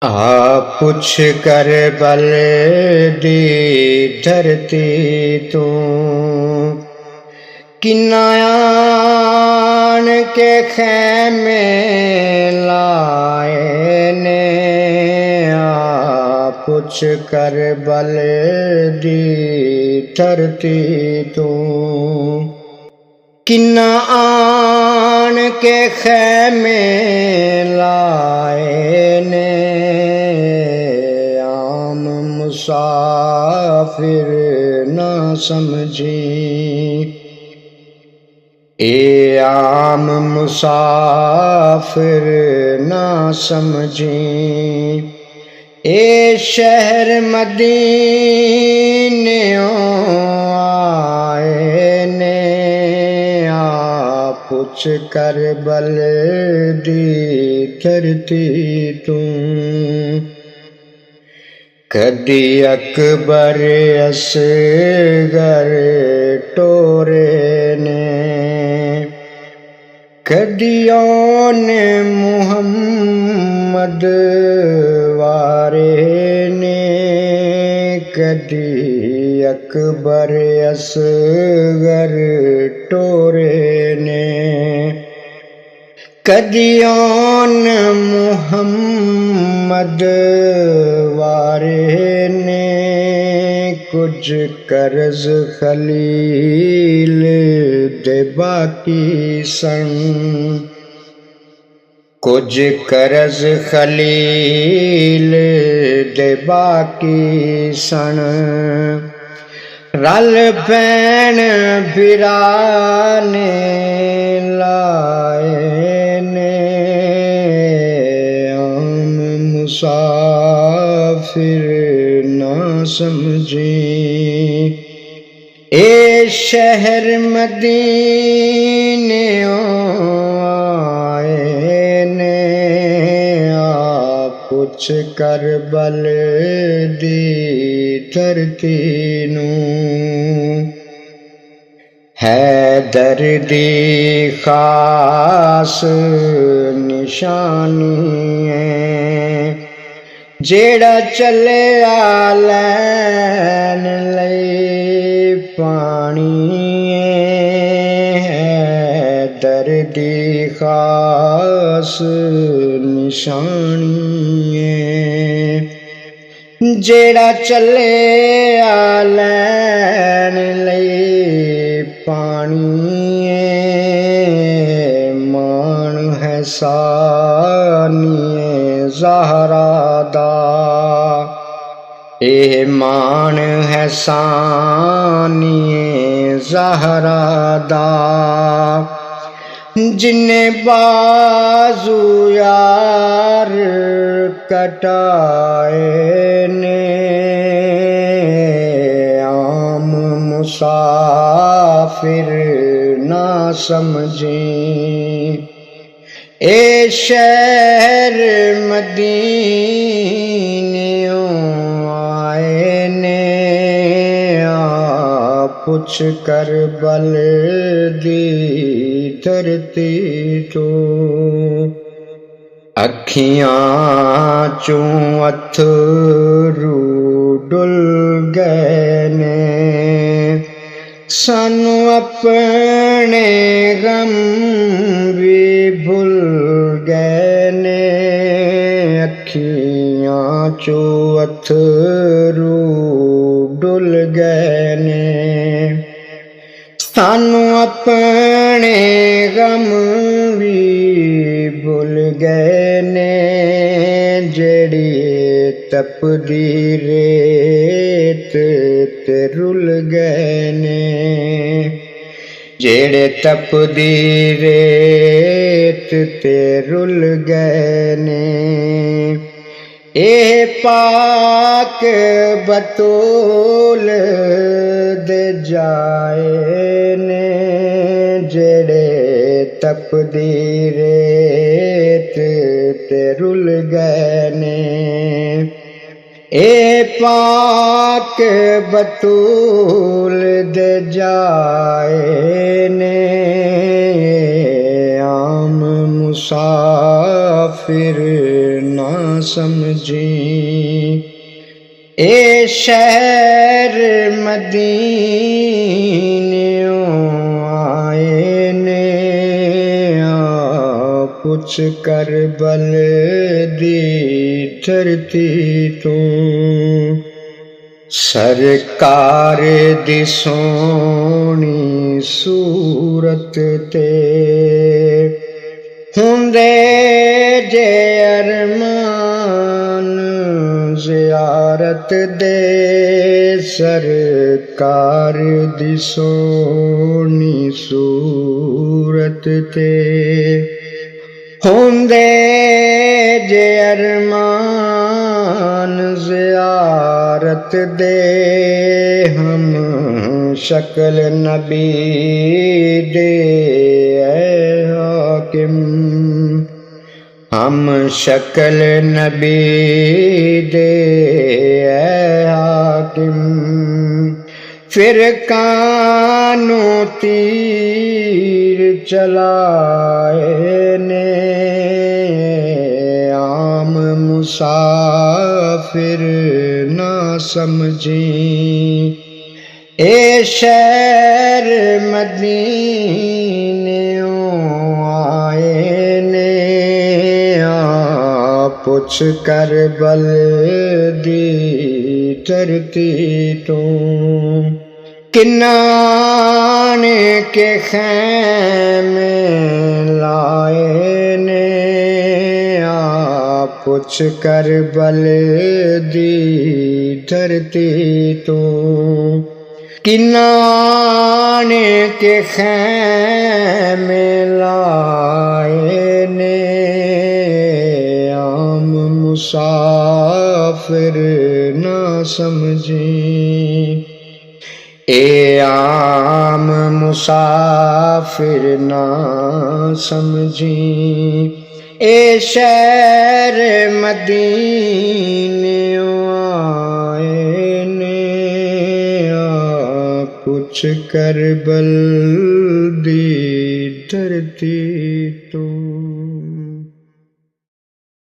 पुछ कर बल दी धरती तू किन्नायान के खैमे लाए ने। पुछ कर बल दी धरती तू किन्ना आन के खैमे लाए ने। आम मुसाफिर ना समझी ए आम मुसाफिर ना समझी। ए शहर मदीने आए ने। पुछ कर बल दी धरती तू कदी अकबर असगर टोरे ने। कदी औने मुहम्मद वारे ने। कदी अकबर असगर टोरे ने। कदी औन मुहम्मद वारे ने। कुछ कर्ज खलील दे बाकी सन। कुछ कर्ज खलील दे बाकी सन। रल पैण बिराने लाए ने। आम मुसाफिर ना समझी ए शहर मदीने आए ने। पुछ कर बल दी धरती नू हैदर दी खास निशानी है। जेड़ा चले लैन लई पानी हैदर दी खास निशानी है। जेड़ा चले लैन लई पानी मान है सानिए ज़हरा दा। ए मान है सानिए ज़हरा दा। जिन्ने बाजू यार कटाए ने। आम मुसाफिर ना समझी ए शहर मदीने आए ने। पुछ कर बल दी धरती तू अखियां चूं अथरू डुल गए ने। सानू अपने गम भी भुल गए ने। अखियां चूं अथरू डुल गए ने। सानू अपने गम भी भुल गए ने। जेड़ी तपदी रेत ते रुल गए ने। जेड़े तपदी रेत ते रुल गए ने। ए पाक बतूल दे जाए ने। जेड़े तपदी रेत ते रुल गए ने। ए पाक बतूल दे जाए ने। आम मुसाफिर ना समझी। ए शहर मदीनियों आए ने पुछ कर बल दी धरती तू। सरकार दी सोनी सूरत ते हुंदे जे अरमान ज़ियारत दे। सरकार दी सोनी सूरत ते हुंदे जे अरमान ज़ियारत दे। हम शक्ल नबी दे हाकिम, हम शक्ल नबी दे हाकिम। फिर कानू तीर चलाए ने आम मुसाफिर ना समझी। ए शहर मदीनियों आए ने पुछ कर बल दी धरती तो। किन्नाने के खैमे लाए ने पुछ कर बल दी धरती तो। किन्नाने के खैमे लाए ने आम मुसाफिर ना समझी। ए आम मुसाफिर ना समझी। ए शहर मदीनियों आए ने पुछ कर बल दी धरती तो।